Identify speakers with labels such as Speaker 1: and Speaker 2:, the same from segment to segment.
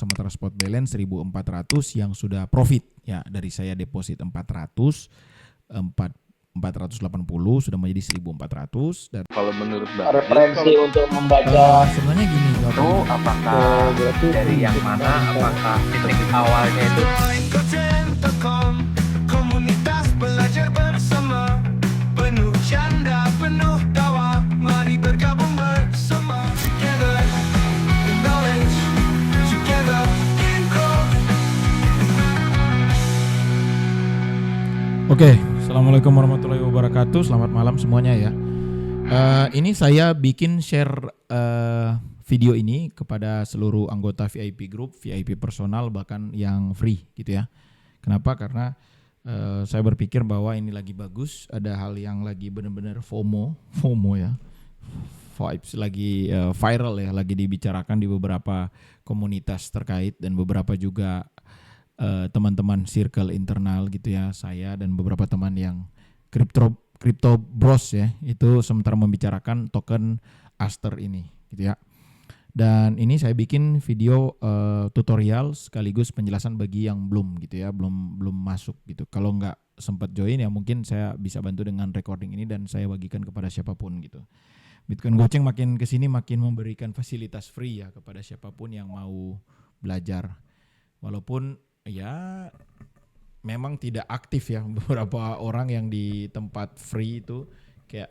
Speaker 1: sementara spot balance 1.400 yang sudah profit ya. Dari saya deposit 480 sudah menjadi 1.400. Dan
Speaker 2: kalau menurut Bang
Speaker 3: referensi untuk membaca
Speaker 1: sebenarnya gini
Speaker 2: itu apakah dari yang mana, apakah titik awalnya itu
Speaker 4: komunitas belajar bersama, penuh canda penuh tawa, mari bergabung bersama, together in knowledge, together in growth.
Speaker 1: Oke, assalamualaikum warahmatullahi wabarakatuh. Selamat malam semuanya ya. Ini saya bikin share video ini kepada seluruh anggota VIP Group, VIP personal, bahkan yang free gitu ya. Kenapa? Karena saya berpikir bahwa ini lagi bagus. Ada hal yang lagi benar-benar FOMO ya. Vibes lagi viral ya, lagi dibicarakan di beberapa komunitas terkait dan beberapa juga teman-teman circle internal gitu ya, saya dan beberapa teman yang crypto bros ya, itu sementara membicarakan token Aster ini gitu ya. Dan ini saya bikin video tutorial sekaligus penjelasan bagi yang belum gitu ya, belum masuk gitu. Kalau nggak sempat join ya mungkin saya bisa bantu dengan recording ini dan saya bagikan kepada siapapun gitu. Bitcoin Goceng makin kesini makin memberikan fasilitas free ya kepada siapapun yang mau belajar. Walaupun ya memang tidak aktif ya, beberapa orang yang di tempat free itu kayak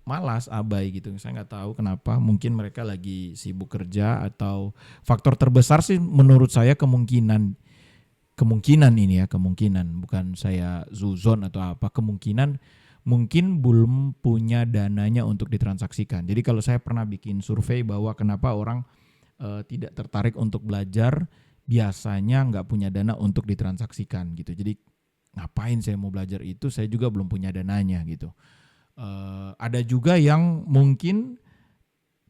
Speaker 1: malas, abai gitu. Saya nggak tahu kenapa, mungkin mereka lagi sibuk kerja atau faktor terbesar sih menurut saya kemungkinan ini ya, kemungkinan bukan saya zuzon atau apa, kemungkinan mungkin belum punya dananya untuk ditransaksikan. Jadi kalau saya pernah bikin survei bahwa kenapa orang tidak tertarik untuk belajar, biasanya nggak punya dana untuk ditransaksikan gitu. Jadi ngapain saya mau belajar itu, saya juga belum punya dananya gitu. Ada juga yang mungkin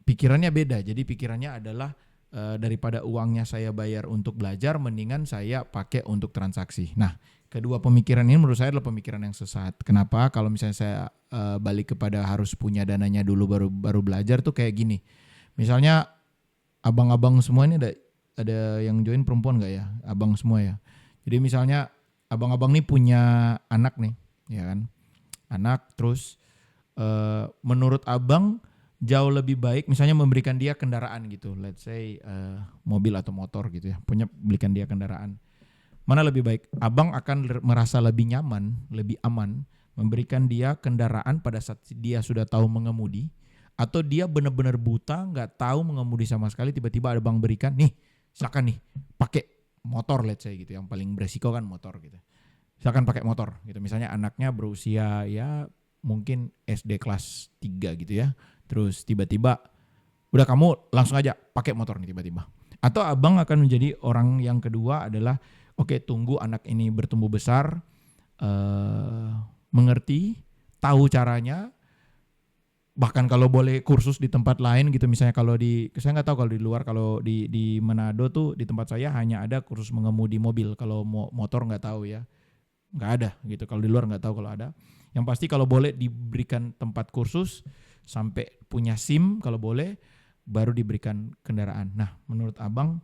Speaker 1: pikirannya beda. Jadi pikirannya adalah daripada uangnya saya bayar untuk belajar, mendingan saya pakai untuk transaksi. Nah, kedua pemikiran ini menurut saya adalah pemikiran yang sesat. Kenapa? Kalau misalnya saya balik kepada harus punya dananya dulu baru belajar tuh kayak gini. Misalnya abang-abang semua ini ada yang join perempuan nggak ya? Abang semua ya. Jadi misalnya abang-abang nih punya anak nih, ya kan? Anak terus menurut abang jauh lebih baik misalnya memberikan dia kendaraan gitu. Let's say mobil atau motor gitu ya. Belikan dia kendaraan. Mana lebih baik? Abang akan merasa lebih nyaman, lebih aman memberikan dia kendaraan pada saat dia sudah tahu mengemudi, atau dia benar-benar buta, nggak tahu mengemudi sama sekali, tiba-tiba ada abang berikan, nih silakan nih pakai motor, let's say gitu. Yang paling beresiko kan motor gitu. Silakan pakai motor gitu. Misalnya anaknya berusia ya mungkin SD kelas 3 gitu ya. Terus tiba-tiba udah kamu langsung aja pakai motor nih tiba-tiba. Atau abang akan menjadi orang yang kedua adalah oke, tunggu anak ini bertumbuh besar, mengerti, tahu caranya. Bahkan kalau boleh kursus di tempat lain gitu, misalnya kalau saya nggak tahu kalau di luar, kalau di Manado tuh di tempat saya hanya ada kursus mengemudi mobil. Kalau motor nggak tahu ya, nggak ada gitu. Kalau di luar nggak tahu kalau ada. Yang pasti kalau boleh diberikan tempat kursus sampai punya SIM kalau boleh, baru diberikan kendaraan. Nah, menurut abang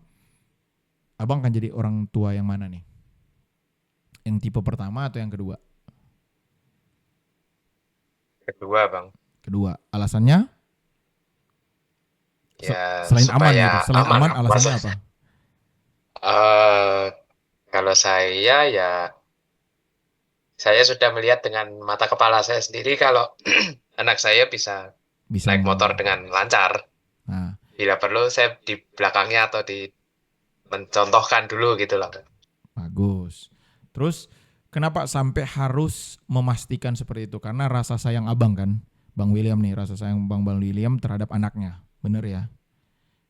Speaker 1: akan jadi orang tua yang mana nih? Yang tipe pertama atau yang kedua?
Speaker 2: kedua, Bang?
Speaker 1: Kedua. Alasannya?
Speaker 2: Ya,
Speaker 1: selain aman gitu. Selain aman alasannya apa?
Speaker 2: Kalau saya ya, saya sudah melihat dengan mata kepala saya sendiri kalau anak saya bisa naik motor dengan lancar.
Speaker 1: Nah,
Speaker 2: Bila perlu saya di belakangnya atau mencontohkan dulu gitu loh.
Speaker 1: bagus. Terus kenapa sampai harus memastikan seperti itu? Karena rasa sayang abang kan, Bang William nih, rasa sayang Bang William terhadap anaknya, bener ya?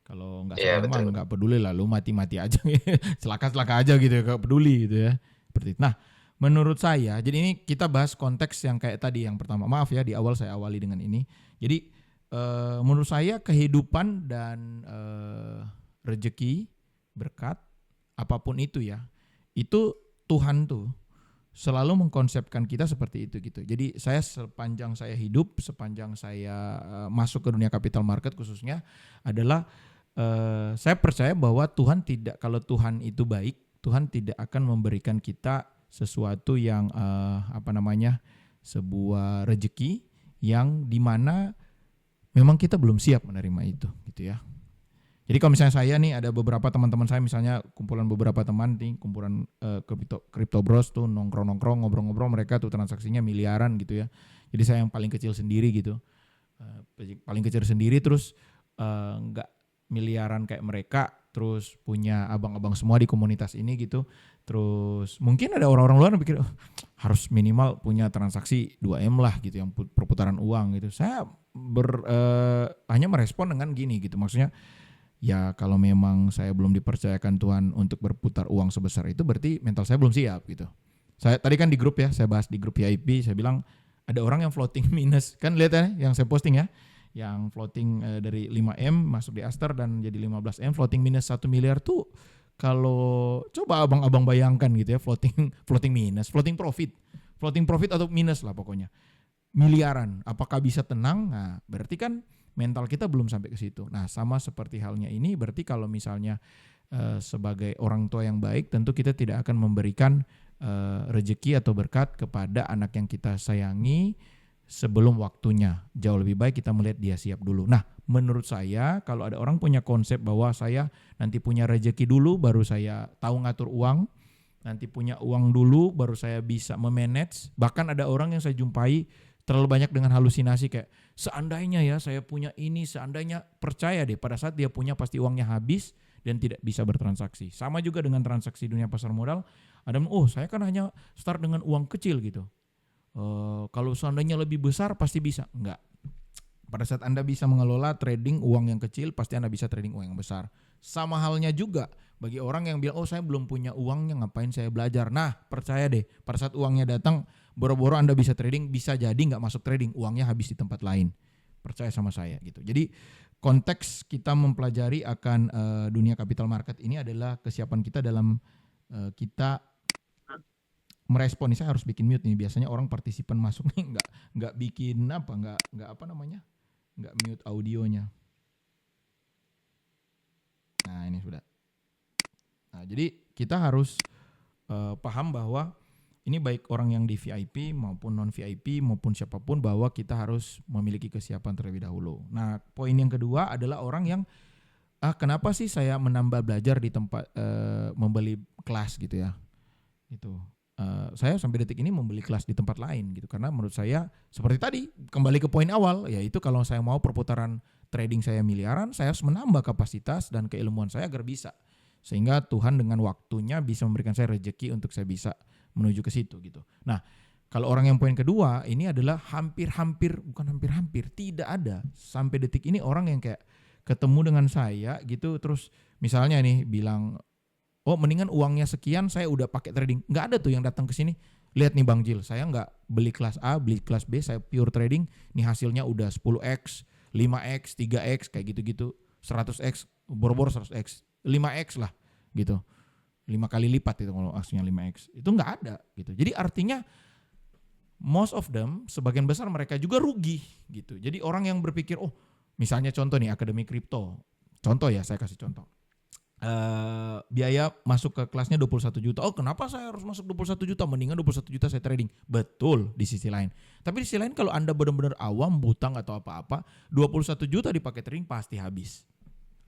Speaker 1: Kalau nggak sayang mah nggak peduli lah, lu mati-mati aja, celaka-celaka aja gitu, gak peduli gitu ya. Seperti itu. Nah, menurut saya, jadi ini kita bahas konteks yang kayak tadi yang pertama. Maaf ya, di awal saya awali dengan ini. Jadi menurut saya kehidupan dan rezeki, berkat, apapun itu ya, itu Tuhan tuh selalu mengkonsepkan kita seperti itu gitu. Jadi saya sepanjang saya hidup, sepanjang saya masuk ke dunia capital market khususnya adalah saya percaya bahwa Tuhan tidak, kalau Tuhan itu baik, Tuhan tidak akan memberikan kita sesuatu yang sebuah rejeki yang dimana memang kita belum siap menerima itu, gitu ya. Jadi kalau misalnya saya nih ada beberapa teman-teman saya, misalnya kumpulan beberapa teman nih, kumpulan Crypto Bros tuh nongkrong-nongkrong, ngobrol-ngobrol, mereka tuh transaksinya miliaran gitu ya. Jadi saya yang paling kecil sendiri gitu, paling kecil sendiri, terus nggak miliaran kayak mereka, terus punya abang-abang semua di komunitas ini gitu. Terus mungkin ada orang-orang luar yang pikir harus minimal punya transaksi 2M lah gitu, yang perputaran uang gitu. Saya hanya merespon dengan gini gitu, maksudnya ya kalau memang saya belum dipercayakan Tuhan untuk berputar uang sebesar itu, berarti mental saya belum siap gitu. Saya tadi kan di grup ya, saya bahas di grup VIP, saya bilang ada orang yang floating minus, kan lihat ya yang saya posting ya, yang floating dari 5M masuk di Aster dan jadi 15M, floating minus 1 miliar tuh, kalau coba abang-abang bayangkan gitu ya, floating minus, floating profit atau minus lah pokoknya, miliaran, apakah bisa tenang? Nah berarti kan mental kita belum sampai ke situ. Nah sama seperti halnya ini, berarti kalau misalnya sebagai orang tua yang baik, tentu kita tidak akan memberikan rezeki atau berkat kepada anak yang kita sayangi sebelum waktunya. Jauh lebih baik kita melihat dia siap dulu. Nah menurut saya kalau ada orang punya konsep bahwa saya nanti punya rezeki dulu baru saya tahu ngatur uang, nanti punya uang dulu baru saya bisa memanage. Bahkan ada orang yang saya jumpai terlalu banyak dengan halusinasi kayak seandainya ya saya punya ini, seandainya, percaya deh pada saat dia punya pasti uangnya habis dan tidak bisa bertransaksi. Sama juga dengan transaksi dunia pasar modal, ada saya kan hanya start dengan uang kecil gitu. Kalau seandainya lebih besar pasti bisa. Enggak. Pada saat Anda bisa mengelola trading uang yang kecil, pasti Anda bisa trading uang yang besar. Sama halnya juga bagi orang yang bilang, saya belum punya uangnya, ngapain saya belajar. Nah percaya deh, pada saat uangnya datang, boro-boro Anda bisa trading, bisa jadi nggak masuk trading, uangnya habis di tempat lain. Percaya sama saya gitu. Jadi konteks kita mempelajari akan dunia capital market ini adalah kesiapan kita dalam kita merespon. Ini saya harus bikin mute nih. Biasanya orang partisipan masuk nih nggak bikin nggak mute audionya. Nah ini sudah. Nah jadi kita harus paham bahwa ini baik orang yang di VIP maupun non VIP maupun siapapun, bahwa kita harus memiliki kesiapan terlebih dahulu. Nah poin yang kedua adalah orang yang kenapa sih saya menambah belajar di tempat membeli kelas gitu ya. Itu saya sampai detik ini membeli kelas di tempat lain gitu, karena menurut saya seperti tadi kembali ke poin awal, yaitu kalau saya mau perputaran trading saya miliaran, saya harus menambah kapasitas dan keilmuan saya agar bisa, sehingga Tuhan dengan waktunya bisa memberikan saya rezeki untuk saya bisa menuju ke situ gitu. Nah kalau orang yang poin kedua ini adalah hampir tidak ada sampai detik ini orang yang kayak ketemu dengan saya gitu, terus misalnya nih bilang, mendingan uangnya sekian saya udah pakai trading. Nggak ada tuh yang datang ke sini, lihat nih Bang Jil, saya nggak beli kelas A, beli kelas B, saya pure trading, nih hasilnya udah 10x, 5x, 3x kayak gitu-gitu, 100x, boro-boro 100x, 5x lah gitu, 5 kali lipat itu kalau aksinya 5x, itu nggak ada gitu. Jadi artinya most of them, sebagian besar mereka juga rugi gitu. Jadi orang yang berpikir, misalnya contoh nih akademi kripto, contoh ya, saya kasih contoh. Biaya masuk ke kelasnya 21 juta. Kenapa saya harus masuk 21 juta? Mendingan 21 juta saya trading. Betul di sisi lain. Tapi di sisi lain kalau Anda benar-benar awam, butang atau apa-apa, 21 juta dipakai trading pasti habis.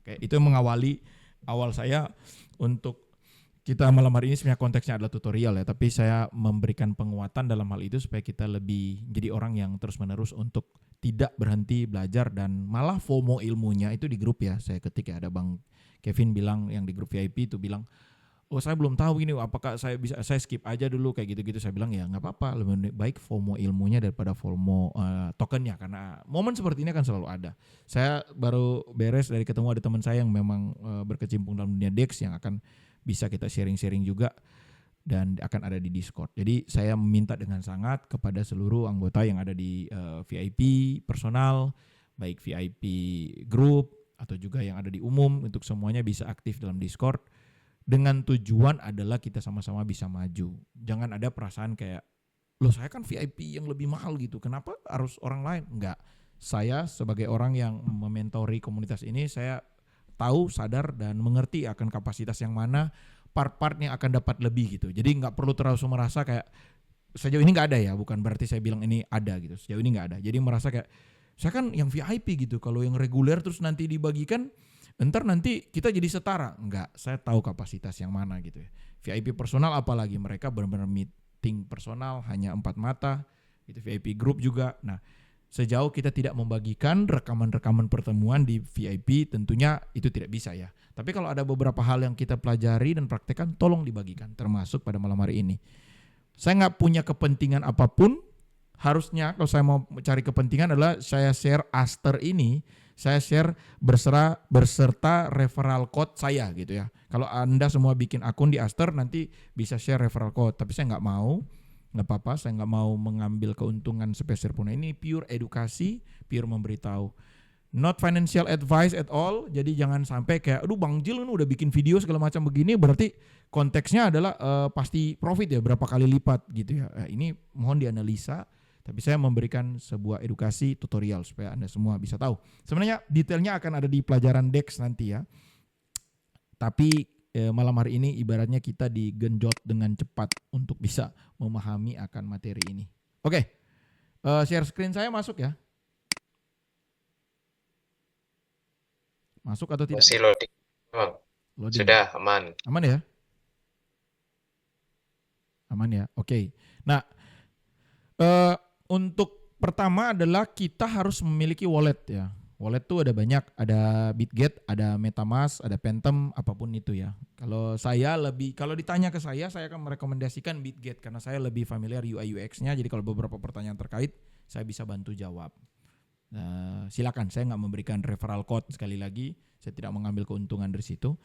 Speaker 1: Oke, itu yang mengawali awal saya untuk kita malam hari ini. Sebenarnya konteksnya adalah tutorial ya, tapi saya memberikan penguatan dalam hal itu supaya kita lebih jadi orang yang terus-menerus untuk tidak berhenti belajar, dan malah FOMO ilmunya itu di grup ya. Saya ketik ya, ada Bang Kevin bilang yang di grup VIP itu bilang, saya belum tahu ini, apakah saya skip aja dulu kayak gitu-gitu. Saya bilang ya nggak apa-apa, lebih baik FOMO ilmunya daripada FOMO tokennya, karena momen seperti ini akan selalu ada. Saya baru beres dari ketemu ada teman saya yang memang berkecimpung dalam dunia DEX yang akan bisa kita sharing-sharing juga dan akan ada di Discord. Jadi saya meminta dengan sangat kepada seluruh anggota yang ada di VIP personal, baik VIP group atau juga yang ada di umum, untuk semuanya bisa aktif dalam Discord dengan tujuan adalah kita sama-sama bisa maju. Jangan ada perasaan kayak, saya kan VIP yang lebih mahal gitu, kenapa harus orang lain? Enggak. Saya sebagai orang yang mementori komunitas ini, saya tahu, sadar dan mengerti akan kapasitas yang mana, part-part yang akan dapat lebih gitu. Jadi nggak perlu terlalu merasa kayak sejauh ini nggak ada ya, bukan berarti saya bilang ini ada gitu. Sejauh ini nggak ada. Jadi merasa kayak saya kan yang VIP gitu. Kalau yang reguler terus nanti dibagikan, entar nanti kita jadi setara. Enggak, saya tahu kapasitas yang mana gitu ya. VIP personal apalagi mereka benar-benar meeting personal hanya 4 mata. Itu VIP group juga. Nah, sejauh kita tidak membagikan rekaman-rekaman pertemuan di VIP, tentunya itu tidak bisa ya. Tapi kalau ada beberapa hal yang kita pelajari dan praktekkan, tolong dibagikan, termasuk pada malam hari ini. Saya nggak punya kepentingan apapun. Harusnya kalau saya mau cari kepentingan adalah saya share Aster ini, saya share berserta referral code saya gitu ya. Kalau Anda semua bikin akun di Aster nanti bisa share referral code, tapi saya nggak mau. Nggak apa-apa, saya nggak mau mengambil keuntungan sepeser pun. Ini pure edukasi, pure memberitahu. Not financial advice at all. Jadi jangan sampai kayak, aduh Bang Jil ini udah bikin video segala macam begini, berarti konteksnya adalah pasti profit ya, berapa kali lipat gitu ya. Ini mohon dianalisa, tapi saya memberikan sebuah edukasi tutorial supaya Anda semua bisa tahu. Sebenarnya detailnya akan ada di pelajaran DEX nanti ya. Tapi malam hari ini ibaratnya kita digenjot dengan cepat untuk bisa memahami akan materi ini. Oke, share screen saya masuk ya? Masuk atau tidak?
Speaker 2: Masih loading.
Speaker 1: Loading.
Speaker 2: Sudah aman.
Speaker 1: Aman ya? Aman ya, oke. Nah, untuk pertama adalah kita harus memiliki wallet ya. Wallet tuh ada banyak, ada Bitget, ada MetaMask, ada Phantom, apapun itu ya. Kalau ditanya ke saya akan merekomendasikan Bitget karena saya lebih familiar UI UX-nya. Jadi kalau beberapa pertanyaan terkait, saya bisa bantu jawab. Silakan, saya nggak memberikan referral code sekali lagi, saya tidak mengambil keuntungan dari situ.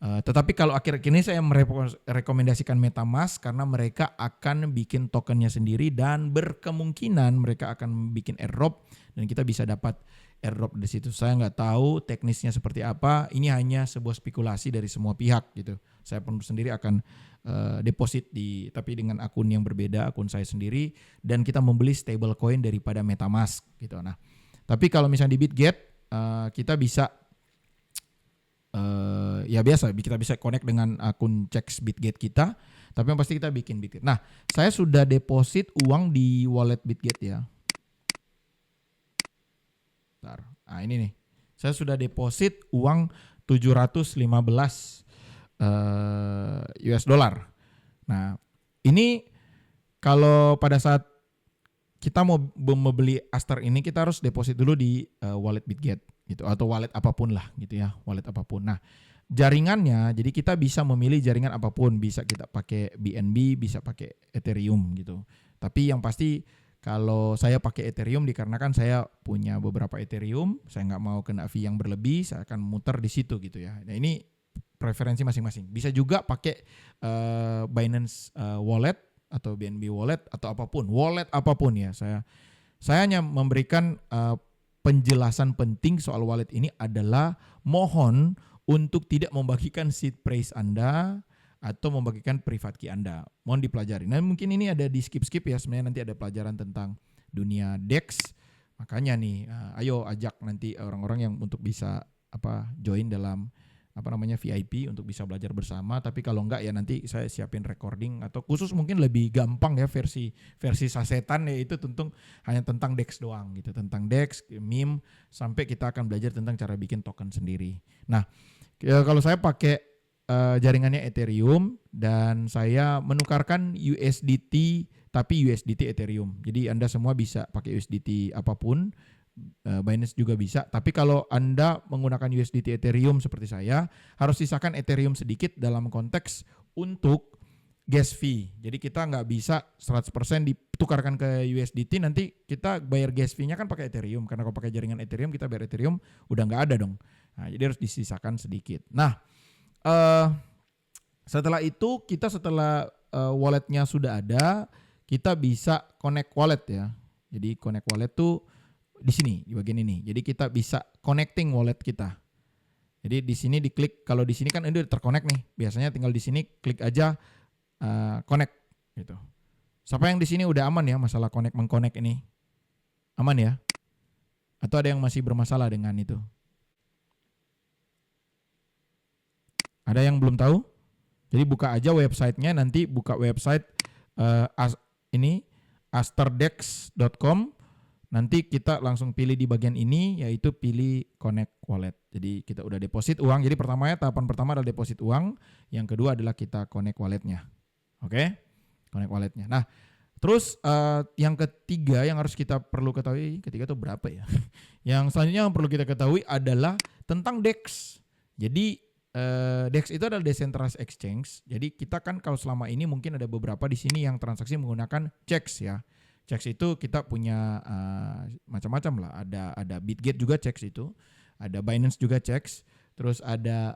Speaker 1: Tetapi kalau akhir-akhir ini saya merekomendasikan MetaMask karena mereka akan bikin tokennya sendiri dan berkemungkinan mereka akan bikin airdrop dan kita bisa dapat airdrop di situ. Saya nggak tahu teknisnya seperti apa. Ini hanya sebuah spekulasi dari semua pihak gitu. Saya pun sendiri akan deposit tapi dengan akun yang berbeda, akun saya sendiri, dan kita membeli stablecoin daripada MetaMask gitu. Nah, tapi kalau misalnya di Bitget kita bisa ya biasa kita bisa connect dengan akun checks Bitget kita, tapi yang pasti kita bikin Bitget. Nah, saya sudah deposit uang di wallet Bitget ya. Bentar. Nah, ini nih. Saya sudah deposit uang 715 US dollar. Nah, ini kalau pada saat kita mau membeli Aster ini kita harus deposit dulu di wallet Bitget gitu, atau wallet apapun lah gitu ya, wallet apapun. Nah, jaringannya jadi kita bisa memilih jaringan apapun, bisa kita pakai BNB, bisa pakai Ethereum gitu. Tapi yang pasti kalau saya pakai Ethereum dikarenakan saya punya beberapa Ethereum, saya nggak mau kena fee yang berlebih, saya akan muter di situ gitu ya. Nah, ini preferensi masing-masing. Bisa juga pakai Binance Wallet atau BNB Wallet atau apapun, wallet apapun ya. Saya hanya memberikan penjelasan penting soal wallet ini adalah mohon untuk tidak membagikan seed phrase Anda atau membagikan private key Anda. Mohon dipelajari. Nah, mungkin ini ada di skip-skip ya, sebenarnya nanti ada pelajaran tentang dunia DEX. Makanya nih, ayo ajak nanti orang-orang yang untuk bisa join dalam VIP untuk bisa belajar bersama. Tapi kalau enggak ya nanti saya siapin recording atau khusus mungkin lebih gampang ya versi sasetan ya, itu tentu hanya tentang DEX doang gitu, tentang DEX, meme, sampai kita akan belajar tentang cara bikin token sendiri. Nah, kalau saya pakai jaringannya Ethereum dan saya menukarkan USDT tapi USDT Ethereum. Jadi Anda semua bisa pakai USDT apapun. Binance juga bisa, tapi kalau Anda menggunakan USDT Ethereum seperti saya, harus sisakan Ethereum sedikit dalam konteks untuk gas fee. Jadi kita nggak bisa 100% ditukarkan ke USDT, nanti kita bayar gas fee-nya kan pakai Ethereum, karena kalau pakai jaringan Ethereum kita bayar Ethereum udah nggak ada dong. Nah, jadi harus disisakan sedikit. Nah, setelah itu setelah walletnya sudah ada, kita bisa connect wallet ya. Jadi connect wallet tuh di sini, di bagian ini. Jadi kita bisa connecting wallet kita. Jadi di sini diklik, kalau di sini kan ini udah terconnect nih. Biasanya tinggal di sini klik aja connect gitu. Siapa yang di sini udah aman ya masalah mengconnect ini? Aman ya? Atau ada yang masih bermasalah dengan itu? Ada yang belum tahu? Jadi buka aja websitenya, nanti buka website asterdex.com. Nanti kita langsung pilih di bagian ini, yaitu pilih Connect Wallet. Jadi kita udah deposit uang. Jadi tahapan pertama adalah deposit uang. Yang kedua adalah kita Connect Walletnya. Oke? Connect Walletnya. Nah, terus yang ketiga yang harus kita perlu ketahui, ketiga itu berapa ya? Yang selanjutnya yang perlu kita ketahui adalah tentang DEX. Jadi DEX itu adalah Decentralized Exchange. Jadi kita kan kalau selama ini mungkin ada beberapa di sini yang transaksi menggunakan checks ya. Checks itu kita punya macam-macam lah. Ada Bitget juga checks itu, ada Binance juga checks. Terus ada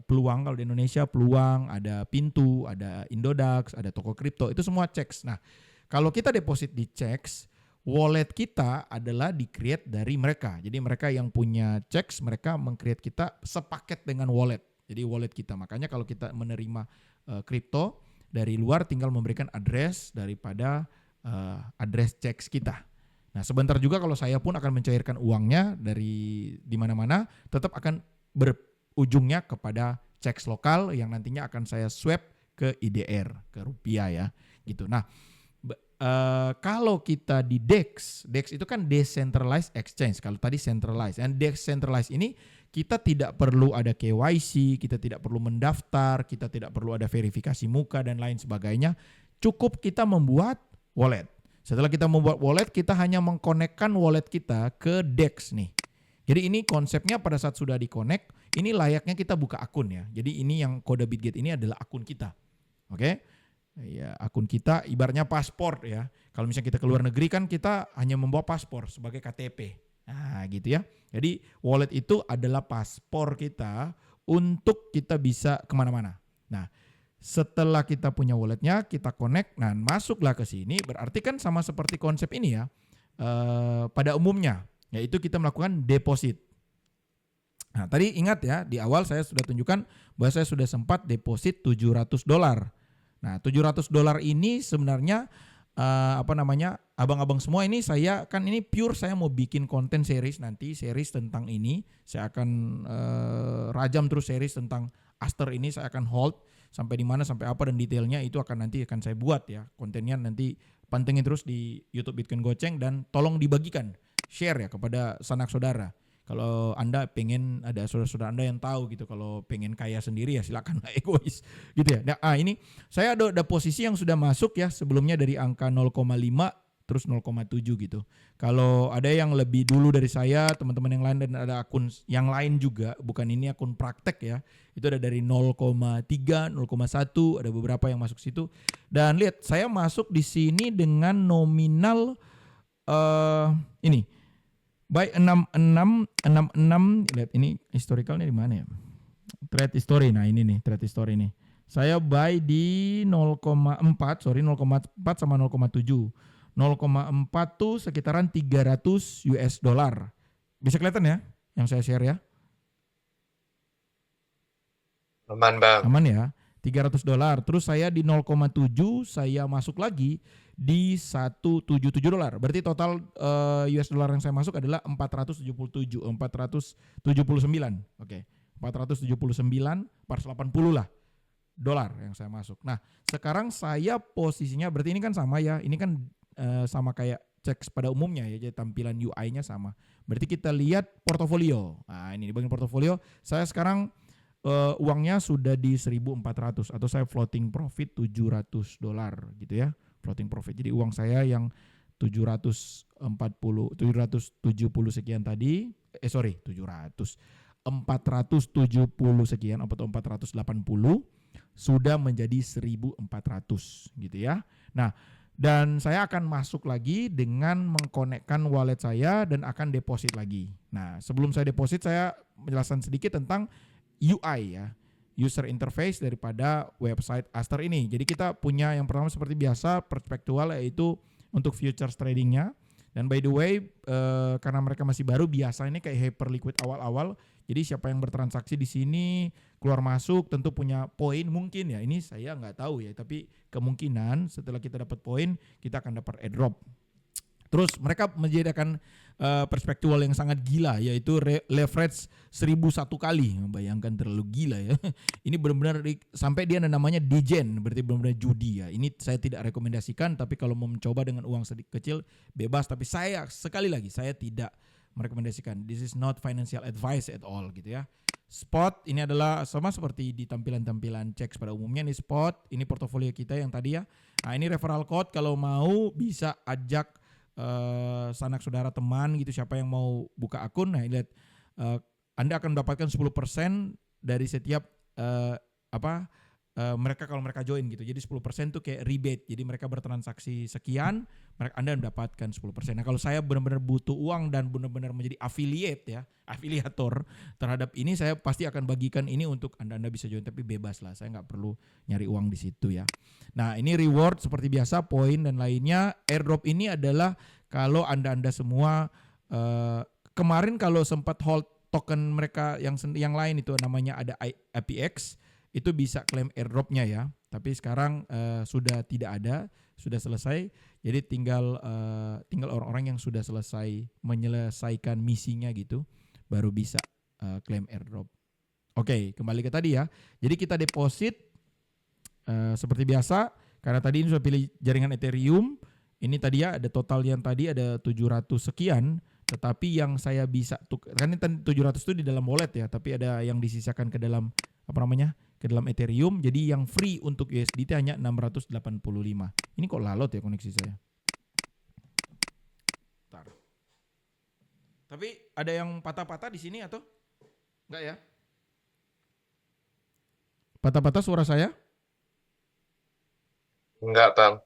Speaker 1: Peluang, kalau di Indonesia Peluang, ada Pintu, ada Indodax, ada toko kripto, itu semua checks. Nah, kalau kita deposit di checks, wallet kita adalah di-create dari mereka. Jadi mereka yang punya checks, mereka meng-create kita sepaket dengan wallet. Jadi wallet kita. Makanya kalau kita menerima kripto dari luar, tinggal memberikan address daripada address checks kita. Nah, sebentar juga kalau saya pun akan mencairkan uangnya dari di mana-mana, tetap akan berujungnya kepada checks lokal yang nantinya akan saya swap ke IDR, ke rupiah ya, gitu. Nah, kalau kita di DEX itu kan decentralized exchange. Kalau tadi centralized, dan decentralized ini kita tidak perlu ada KYC, kita tidak perlu mendaftar, kita tidak perlu ada verifikasi muka dan lain sebagainya. Cukup kita membuat wallet. Setelah kita membuat wallet, kita hanya mengkonekkan wallet kita ke DEX nih. Jadi ini konsepnya pada saat sudah di-connect, ini layaknya kita buka akun ya. Jadi ini yang kode Bitget ini adalah akun kita. Oke? Ya, akun kita ibaratnya paspor ya. Kalau misalnya kita ke luar negeri kan kita hanya membawa paspor sebagai KTP. Nah gitu ya. Jadi wallet itu adalah paspor kita untuk kita bisa kemana-mana. Nah setelah kita punya walletnya, kita connect, nah masuklah ke sini. Berarti kan sama seperti konsep ini ya. Pada umumnya, yaitu kita melakukan deposit. Nah tadi ingat ya, di awal saya sudah tunjukkan bahwa saya sudah sempat deposit $700. Nah $700 ini sebenarnya abang-abang semua ini saya kan ini pure saya mau bikin konten series nanti, series tentang ini. Saya akan rajam terus series tentang Aster ini, saya akan hold sampai di mana, sampai apa, dan detailnya itu akan saya buat ya. Kontennya nanti pantengin terus di YouTube Bitcoin Goceng dan tolong dibagikan, share ya kepada sanak saudara. Kalau Anda pengen, ada saudara-saudara Anda yang tahu gitu, kalau pengen kaya sendiri ya silakan, egois gitu ya. Nah, ini saya ada posisi yang sudah masuk ya sebelumnya dari angka 0,5 terus 0,7 gitu. Kalau ada yang lebih dulu dari saya, teman-teman yang lain, dan ada akun yang lain juga, bukan ini akun praktek ya. Itu ada dari 0,3, 0,1, ada beberapa yang masuk situ. Dan lihat, saya masuk di sini dengan nominal ini by 66, lihat ini historicalnya di mana ya? Trade history. Nah, ini nih trade history nih. Saya buy di 0,4 sama 0,7. 0,4 tuh sekitaran $300. Bisa kelihatan ya yang saya share ya?
Speaker 2: Aman Bang.
Speaker 1: Aman ya. $300. Terus saya di 0,7 saya masuk lagi di $177. Berarti total US dollar yang saya masuk adalah 479. Oke. 479 per 80 lah dolar yang saya masuk. Nah, sekarang saya posisinya berarti ini kan sama ya. Ini kan sama kayak cek pada umumnya ya. Jadi tampilan UI-nya sama. Berarti kita lihat portofolio. Nah, ini di bagian portofolio saya sekarang uangnya sudah di 1.400 atau saya floating profit $700 gitu ya. Floating profit. Jadi uang saya yang 770 sekian tadi, 470 sekian atau 480 sudah menjadi 1.400 gitu ya. Nah, dan saya akan masuk lagi dengan mengkonekkan wallet saya dan akan deposit lagi. Nah, sebelum saya deposit saya menjelaskan sedikit tentang UI ya, user interface daripada website Aster ini. Jadi kita punya yang pertama seperti biasa perspektual, yaitu untuk futures tradingnya. Dan by the way, karena mereka masih baru, biasa ini kayak Hyperliquid awal-awal. Jadi siapa yang bertransaksi di sini keluar masuk tentu punya poin mungkin ya. Ini saya nggak tahu ya, tapi kemungkinan setelah kita dapat poin kita akan dapat airdrop. Terus mereka menyediakan perspektual yang sangat gila, yaitu leverage 1001 kali. Bayangkan terlalu gila ya. Ini benar-benar sampai dia ada namanya degen, berarti benar-benar judi ya. Ini saya tidak rekomendasikan, tapi kalau mau mencoba dengan uang sedikit kecil bebas. Tapi saya sekali lagi saya tidak merekomendasikan. This is not financial advice at all gitu ya. Spot ini adalah sama seperti di tampilan-tampilan checks pada umumnya. Ini spot, ini portofolio kita yang tadi ya. Nah ini referral code, kalau mau bisa ajak sanak saudara teman gitu, siapa yang mau buka akun. Nah lihat, Anda akan mendapatkan 10% dari setiap mereka kalau mereka join gitu. Jadi 10% tuh kayak rebate. Jadi mereka bertransaksi sekian, Anda mendapatkan 10%. Nah kalau saya benar-benar butuh uang dan benar-benar menjadi affiliate ya, afiliator terhadap ini, saya pasti akan bagikan ini untuk Anda bisa join, tapi bebas lah. Saya nggak perlu nyari uang di situ ya. Nah ini reward seperti biasa, poin dan lainnya. Airdrop ini adalah kalau Anda semua kemarin kalau sempat hold token mereka yang lain itu namanya ada APX, itu bisa klaim airdropnya ya. Tapi sekarang sudah tidak ada, sudah selesai. Jadi tinggal orang-orang yang sudah selesai menyelesaikan misinya gitu, baru bisa klaim airdrop. Oke, kembali ke tadi ya. Jadi kita deposit seperti biasa, karena tadi ini sudah pilih jaringan Ethereum. Ini tadi ya ada total yang tadi ada 700 sekian. Tetapi yang saya bisa kan ini 700 itu di dalam wallet ya, tapi ada yang disisakan ke dalam ke dalam Ethereum. Jadi yang free untuk USDT hanya 685. Ini kok lalot ya koneksi saya. Bentar. Tapi ada yang patah-patah di sini atau enggak ya? Patah-patah suara saya?
Speaker 2: Enggak, Bang.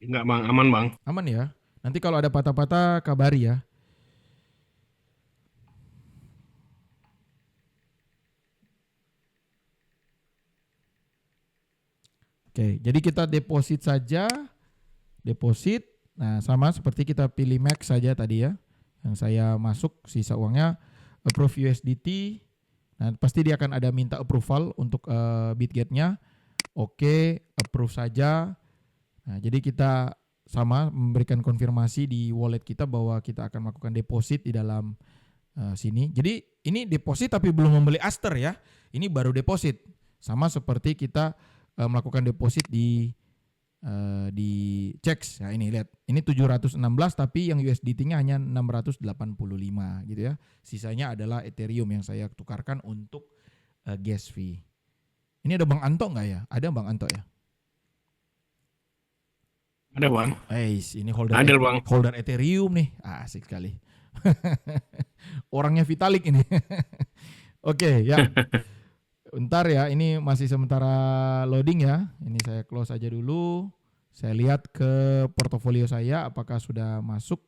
Speaker 5: Enggak Bang, aman Bang.
Speaker 1: Aman ya. Nanti kalau ada patah-patah kabari ya. Oke, jadi kita deposit saja. Deposit. Nah, sama seperti kita pilih max saja tadi ya. Yang saya masuk sisa uangnya, approve USDT. Nah, pasti dia akan ada minta approval untuk Bitget-nya. Oke, approve saja. Nah, jadi kita sama memberikan konfirmasi di wallet kita bahwa kita akan melakukan deposit di dalam sini. Jadi ini deposit tapi belum membeli Aster ya. Ini baru deposit. Sama seperti kita melakukan deposit di checks. Nah ini lihat, ini 716 tapi yang USDT-nya hanya 685 gitu ya. Sisanya adalah Ethereum yang saya tukarkan untuk gas fee. Ini ada Bang Anto nggak ya? Ada Bang Anto ya?
Speaker 5: Ada Bang.
Speaker 1: Ini holder
Speaker 5: Ada Bang.
Speaker 1: Holder Ethereum nih. Asik sekali. Orangnya Vitalik ini. Oke, ya. Bentar ya, ini masih sementara loading ya. Ini saya close aja dulu. Saya lihat ke portofolio saya apakah sudah masuk.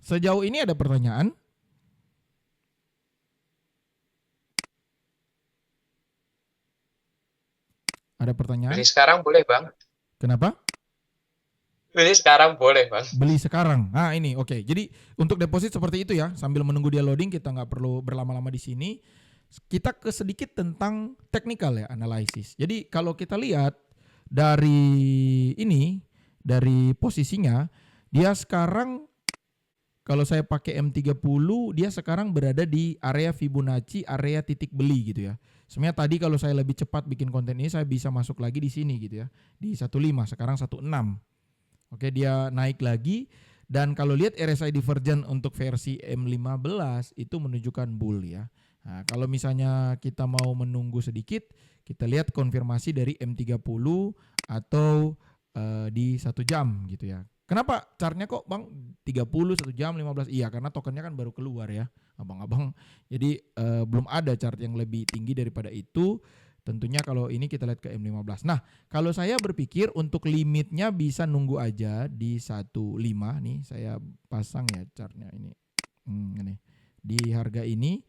Speaker 1: Sejauh ini ada pertanyaan? Ada pertanyaan?
Speaker 2: Beli sekarang boleh, Bang.
Speaker 1: Kenapa?
Speaker 2: Beli sekarang boleh, Bang.
Speaker 1: Beli sekarang. Nah ini oke. Jadi untuk deposit seperti itu ya. Sambil menunggu dia loading, kita nggak perlu berlama-lama di sini. Kita ke sedikit tentang technical ya, analisis. Jadi kalau kita lihat dari ini, dari posisinya, dia sekarang kalau saya pakai M30, dia sekarang berada di area Fibonacci, area titik beli gitu ya. Sebenarnya tadi kalau saya lebih cepat bikin konten ini, saya bisa masuk lagi di sini gitu ya. Di 15, sekarang 16. Oke, dia naik lagi. Dan kalau lihat RSI divergent untuk versi M15 itu menunjukkan bull ya. Nah, kalau misalnya kita mau menunggu sedikit, kita lihat konfirmasi dari M30 atau di 1 jam gitu ya. Kenapa chartnya kok Bang 30, 1 jam, 15? Iya karena tokennya kan baru keluar ya abang-abang. Jadi belum ada chart yang lebih tinggi daripada itu. Tentunya kalau ini kita lihat ke M15. Nah kalau saya berpikir untuk limitnya bisa nunggu aja di 15 nih. Saya pasang ya chartnya ini. Ini. Di harga ini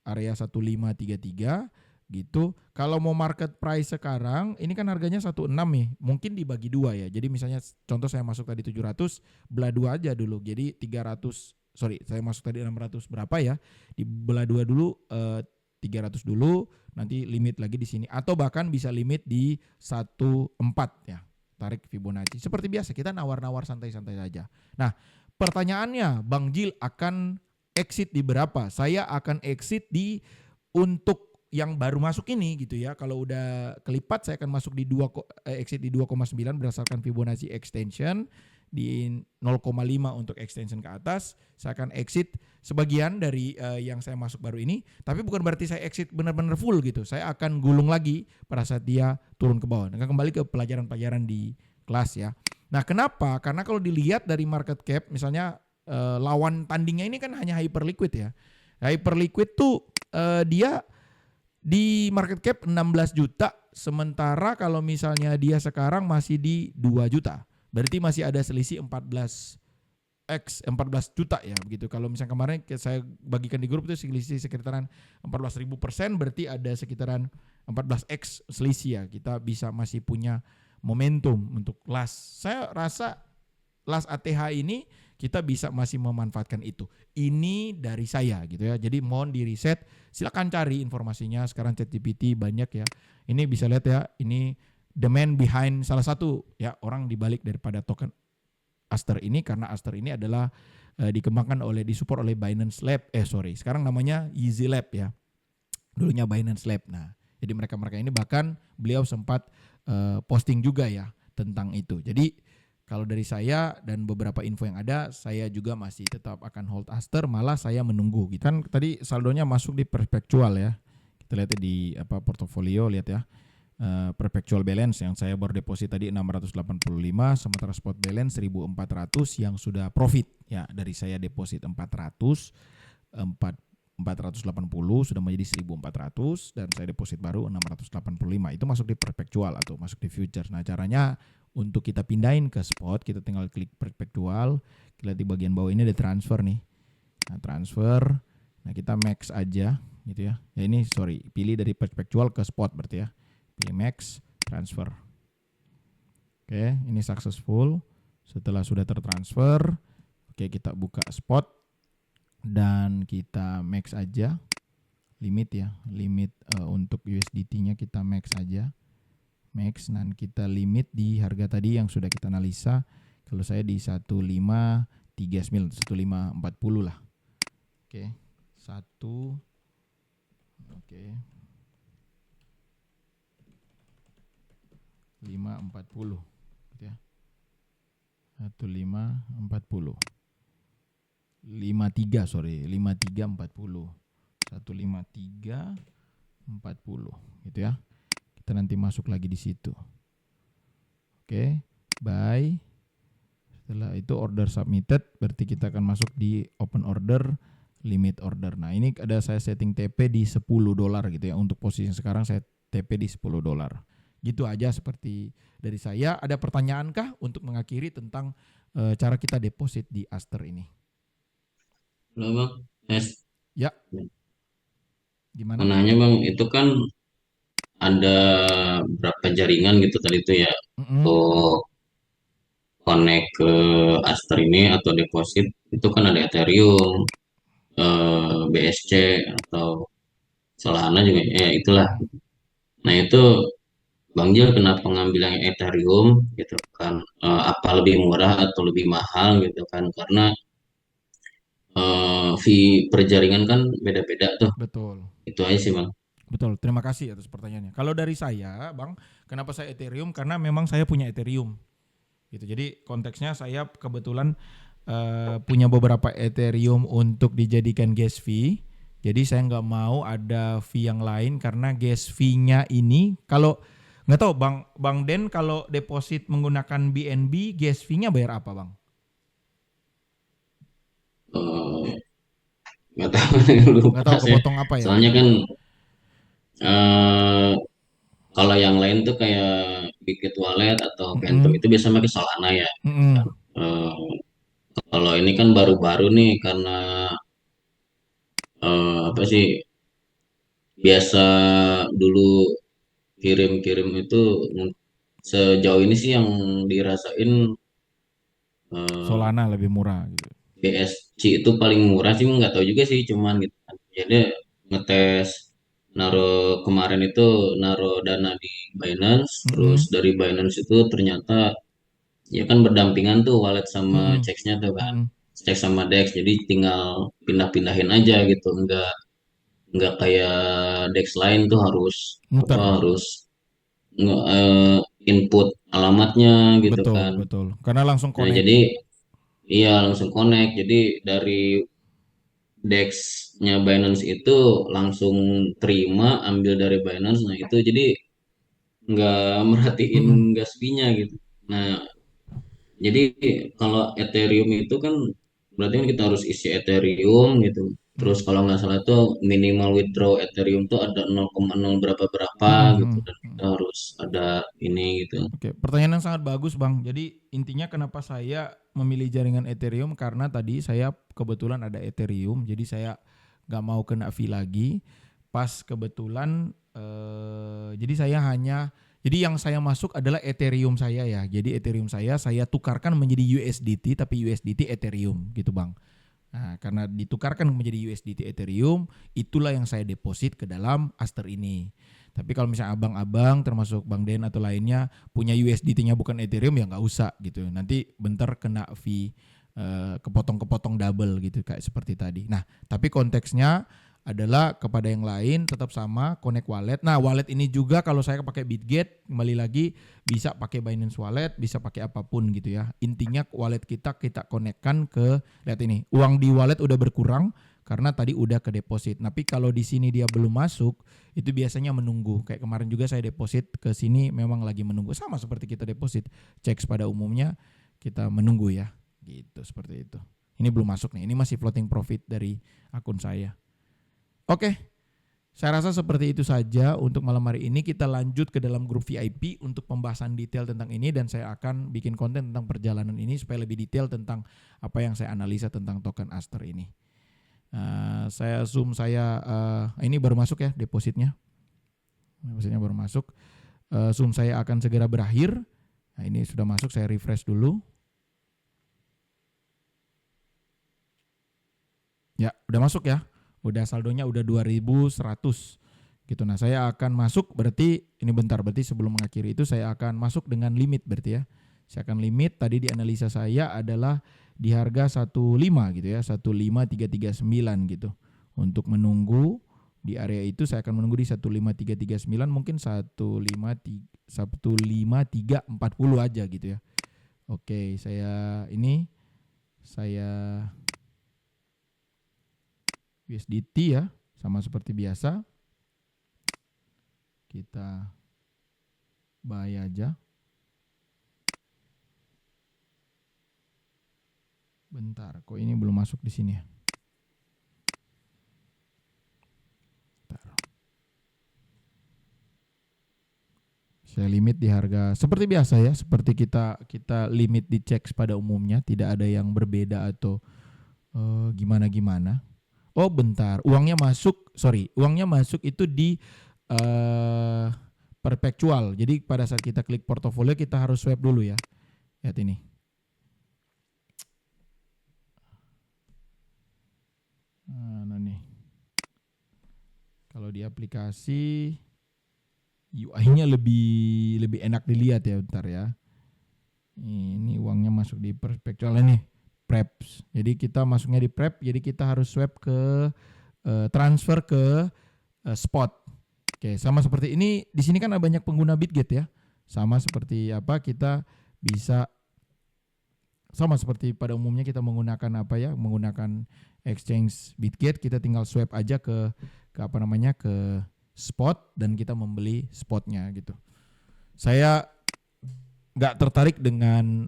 Speaker 1: area 1533 gitu. Kalau mau market price sekarang ini kan harganya 16 nih. Mungkin dibagi 2 ya. Jadi misalnya contoh saya masuk tadi 700, belah 2 aja dulu. Jadi 300, saya masuk tadi 600 berapa ya? Dibelah 2 dulu 300 dulu, nanti limit lagi di sini atau bahkan bisa limit di 14 ya. tarik Fibonacci. Seperti biasa kita nawar-nawar santai-santai saja. Nah, pertanyaannya, Bang Jil akan exit di berapa? Saya akan exit di untuk yang baru masuk ini gitu ya. Kalau udah kelipat saya akan masuk di exit di 2,9 berdasarkan Fibonacci extension, di 0,5 untuk extension ke atas. Saya akan exit sebagian dari yang saya masuk baru ini, tapi bukan berarti saya exit benar-benar full gitu. Saya akan gulung lagi pada saat dia turun ke bawah. Nah, kembali ke pelajaran-pelajaran di kelas ya. Nah, kenapa? Karena kalau dilihat dari market cap, misalnya lawan tandingnya ini kan hanya hyperliquid ya. Hyperliquid tuh dia di market cap 16 juta, sementara kalau misalnya dia sekarang masih di 2 juta. Berarti masih ada selisih 14 juta ya begitu. Kalau misalnya kemarin saya bagikan di grup itu selisih sekitaran 14.000%, berarti ada sekitaran 14x selisih ya. Kita bisa masih punya momentum untuk last. Saya rasa last ATH ini kita bisa masih memanfaatkan itu. Ini dari saya gitu ya. Jadi mohon di reset, silakan cari informasinya. Sekarang ChatGPT banyak ya. Ini bisa lihat ya, ini the man behind salah satu ya orang dibalik daripada token Aster ini, karena Aster ini adalah dikembangkan disupport oleh Binance Lab. Sekarang namanya Easy Lab ya. Dulunya Binance Lab. Nah, jadi mereka ini bahkan beliau sempat posting juga ya tentang itu. Jadi kalau dari saya dan beberapa info yang ada, saya juga masih tetap akan hold Aster, malah saya menunggu. Gitu kan tadi saldonya masuk di perpetual ya. Kita lihat di portofolio, lihat ya. Perpetual balance yang saya baru deposit tadi 685, sementara spot balance 1400 yang sudah profit ya. Dari saya deposit 480 sudah menjadi 1400 dan saya deposit baru 685. Itu masuk di perpetual atau masuk di futures. Nah, caranya untuk kita pindahin ke spot, kita tinggal klik perpetual, kita lihat di bagian bawah ini ada transfer nih. Nah, transfer. Nah, kita max aja gitu ya. Ya ini pilih dari perpetual ke spot berarti ya. Pilih max, transfer. Oke, ini successful. Setelah sudah tertransfer, oke kita buka spot dan kita max aja. Limit ya, limit untuk USDT-nya kita max aja. Max, dan kita limit di harga tadi yang sudah kita analisa. Kalau saya di 1539, 1540 lah. Oke, 1540 gitu ya. 1540. 5340. 15340 gitu ya. Kita nanti masuk lagi di situ. Oke, buy. Setelah itu order submitted, berarti kita akan masuk di open order, limit order. Nah, ini ada saya setting TP di $10 gitu ya. Untuk posisi sekarang saya TP di $10. Gitu aja seperti dari saya. Ada pertanyaankah untuk mengakhiri tentang cara kita deposit di Aster ini?
Speaker 5: Halo Bang,
Speaker 1: Ya. Gimana?
Speaker 5: Nanya Bang, itu kan ada berapa jaringan gitu tadi itu ya untuk connect ke Aster ini atau deposit. Itu kan ada Ethereum, BSC atau Solana juga ya itulah. Nah itu Bang Jil kenapa ngambil yang Ethereum gitu kan? Apa lebih murah atau lebih mahal gitu kan? Karena fee per jaringan kan beda-beda tuh.
Speaker 1: Betul.
Speaker 5: Itu aja sih Bang.
Speaker 1: Betul, terima kasih atas pertanyaannya. Kalau dari saya, Bang, kenapa saya Ethereum? Karena memang saya punya Ethereum. Gitu. Jadi konteksnya saya kebetulan punya beberapa Ethereum untuk dijadikan gas fee. Jadi saya nggak mau ada fee yang lain karena gas fee-nya ini kalau nggak tahu Bang Den kalau deposit menggunakan BNB gas fee-nya bayar apa Bang?
Speaker 5: Nggak tahu
Speaker 1: Nggak tahu kepotong apa ya?
Speaker 5: Soalnya kan kalau yang lain tuh kayak Bitkit Wallet atau Phantom itu biasa pakai Solana ya. Kalau ini kan baru-baru nih karena apa sih biasa dulu kirim-kirim itu sejauh ini sih yang dirasain
Speaker 1: Solana lebih murah gitu.
Speaker 5: BSC itu paling murah sih nggak tahu juga sih cuman gitu kan. Jadi ngetes kemarin itu naruh dana di Binance, terus dari Binance itu ternyata ya kan berdampingan tuh wallet sama Chex-nya tuh kan. Chex sama Dex, jadi tinggal pindah-pindahin aja gitu, nggak kayak Dex lain tuh harus
Speaker 1: Muter.
Speaker 5: harus input alamatnya gitu
Speaker 1: Betul,
Speaker 5: kan.
Speaker 1: betul. Karena langsung
Speaker 5: Nah
Speaker 1: connect.
Speaker 5: jadi iya langsung connect. Jadi dari Dex-nya Binance itu langsung terima ambil dari Binance. Nah itu jadi nggak merhatiin gas fee-nya gitu. Nah jadi kalau Ethereum itu kan berarti kan kita harus isi Ethereum gitu. Terus kalau nggak salah tuh minimal withdraw Ethereum tuh ada 0,0 berapa berapa gitu dan kita harus ada ini gitu.
Speaker 1: Oke, pertanyaan yang sangat bagus Bang. Jadi intinya kenapa saya memilih jaringan Ethereum karena tadi saya kebetulan ada Ethereum, jadi saya nggak mau kena fee lagi. Pas kebetulan, jadi saya hanya, jadi yang saya masuk adalah Ethereum saya ya. Jadi Ethereum saya tukarkan menjadi USDT, tapi USDT Ethereum gitu Bang. Nah, karena ditukarkan menjadi USDT Ethereum, itulah yang saya deposit ke dalam Aster ini. Tapi kalau misalnya abang-abang termasuk Bang Den atau lainnya punya USDT-nya bukan Ethereum ya nggak usah gitu. Nanti bentar kena fee kepotong-kepotong double gitu kayak seperti tadi. Nah, tapi konteksnya adalah kepada yang lain tetap sama connect wallet. Nah, wallet ini juga kalau saya pakai Bitget kembali lagi bisa pakai Binance Wallet, bisa pakai apapun gitu ya. Intinya wallet kita connect-kan ke, lihat ini, uang di wallet udah berkurang karena tadi udah ke deposit. Tapi kalau di sini dia belum masuk, itu biasanya menunggu. Kayak kemarin juga saya deposit ke sini memang lagi menunggu. Sama seperti kita deposit cek pada umumnya kita menunggu ya. Gitu seperti itu. Ini belum masuk nih. Ini masih floating profit dari akun saya. Oke. Saya rasa seperti itu saja untuk malam hari ini. Kita lanjut ke dalam grup VIP untuk pembahasan detail tentang ini dan saya akan bikin konten tentang perjalanan ini supaya lebih detail tentang apa yang saya analisa tentang token Aster ini. Saya zoom ini baru masuk ya depositnya. Depositnya baru masuk. Zoom saya akan segera berakhir. Nah, ini sudah masuk, saya refresh dulu. Ya, udah masuk ya. Udah saldonya udah 2100 gitu. Nah, saya akan masuk berarti berarti sebelum mengakhiri itu saya akan masuk dengan limit berarti ya. Saya akan limit tadi di analisa saya adalah di harga 15 gitu ya, 15339 gitu. Untuk menunggu di area itu saya akan menunggu di 15339 mungkin 15340 aja gitu ya. Oke, saya USDT ya, sama seperti biasa. Kita buy aja. Bentar, kok ini belum masuk di sini ya? Bentar. Saya limit di harga seperti biasa ya, seperti kita limit di checks pada umumnya, tidak ada yang berbeda atau gimana-gimana. Oh bentar, uangnya masuk itu di perpetual. Jadi pada saat kita klik portofolio kita harus swipe dulu ya. Lihat ini. Nah nih. Kalau di aplikasi UI-nya lebih enak dilihat ya, bentar ya. Ini uangnya masuk di perpetual ini. Preps. Jadi kita masuknya di prep, jadi kita harus swipe ke transfer ke spot. Oke, sama seperti ini. Di sini kan ada banyak pengguna Bitget ya. Sama seperti kita bisa sama seperti pada umumnya kita menggunakan menggunakan exchange Bitget, kita tinggal swipe aja ke spot dan kita membeli spotnya gitu. Saya nggak tertarik dengan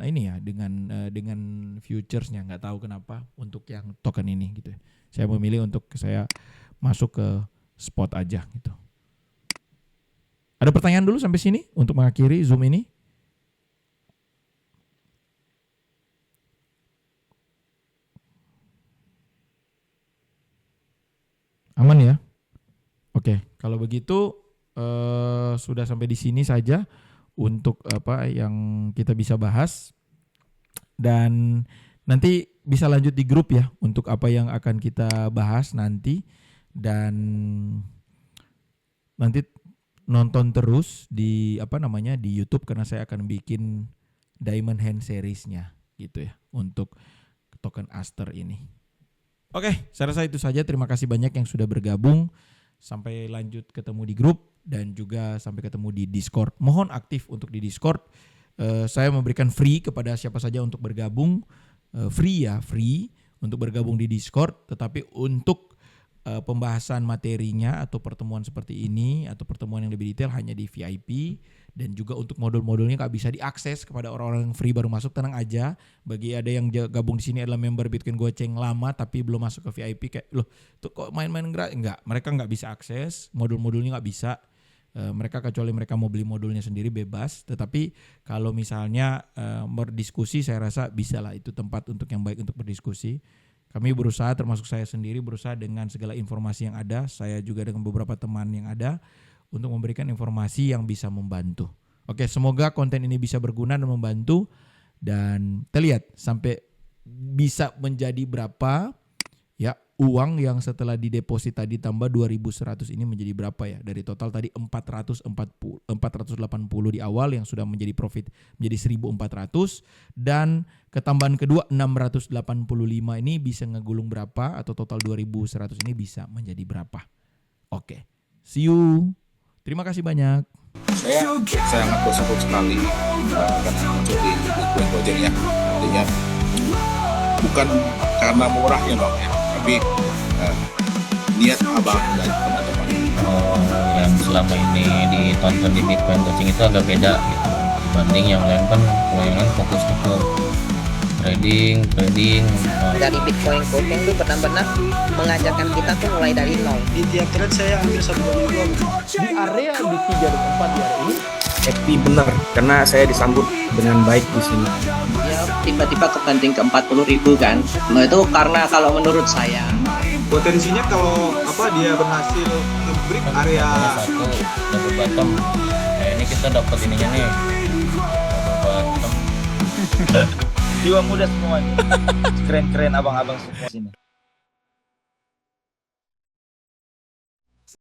Speaker 1: dengan futuresnya, nggak tahu kenapa untuk yang token ini gitu. Saya memilih untuk saya masuk ke spot aja gitu. Ada pertanyaan dulu sampai sini untuk mengakhiri Zoom ini? Aman ya? Oke, kalau begitu sudah sampai di sini saja untuk apa yang kita bisa bahas, dan nanti bisa lanjut di grup ya untuk apa yang akan kita bahas nanti. Dan nanti nonton terus di di YouTube karena saya akan bikin Diamond Hand Series-nya gitu ya untuk token Aster ini. Oke, saya rasa itu saja. Terima kasih banyak yang sudah bergabung. Sampai lanjut ketemu di grup dan juga sampai ketemu di Discord. Mohon aktif untuk di Discord. Saya memberikan free kepada siapa saja untuk bergabung. Free untuk bergabung di Discord. Tetapi untuk pembahasan materinya atau pertemuan seperti ini atau pertemuan yang lebih detail hanya di VIP. Dan juga untuk modul-modulnya gak bisa diakses kepada orang-orang yang free baru masuk. Tenang aja, bagi ada yang gabung di sini adalah member Bitcoin Goceng lama tapi belum masuk ke VIP, kayak loh tuh kok main-main enggak, mereka nggak bisa akses modul-modulnya, nggak bisa. Mereka kecuali mereka mau beli modulnya sendiri bebas. Tetapi kalau misalnya berdiskusi, saya rasa bisa lah, itu tempat untuk yang baik untuk berdiskusi. Kami berusaha, termasuk saya sendiri berusaha dengan segala informasi yang ada, saya juga dengan beberapa teman yang ada, untuk memberikan informasi yang bisa membantu. Oke, semoga konten ini bisa berguna dan membantu. Dan terlihat sampai bisa menjadi berapa ya uang yang setelah dideposit tadi tambah 2.100 ini menjadi berapa ya. Dari total tadi 480 di awal yang sudah menjadi profit menjadi 1.400. Dan ketambahan kedua 685 ini bisa ngegulung berapa, atau total 2.100 ini bisa menjadi berapa. Oke, see you. Terima kasih banyak.
Speaker 6: Saya sangat bersyukur sekali karena muncul di Bitcoin Gojek ya. Artinya bukan karena murahnya Bang ya, tapi niat Abang dan teman-teman.
Speaker 5: Yang selama ini ditonton di Bitcoin Coaching itu agak beda gitu dibanding yang lain. Kan kebanyakan fokusnya ke trading.
Speaker 7: Dari Bitcoin Coaching itu benar-benar mengajarkan kita tuh mulai dari nol.
Speaker 3: Di tiap trade saya ambil 1,2.
Speaker 8: Di area di 3 dan 4 di area ini
Speaker 9: happy bener karena saya disambut dengan baik di sini.
Speaker 7: Ya tiba-tiba kebanting ke 40.000 kan. Nah itu karena kalau menurut saya
Speaker 6: Potensinya kalau dia berhasil nge-break area
Speaker 5: satu double bottom. Nah ini kita dapat ininya nih, double bottom.
Speaker 8: jiwa muda semua nih. Keren-keren abang-abang semua sini.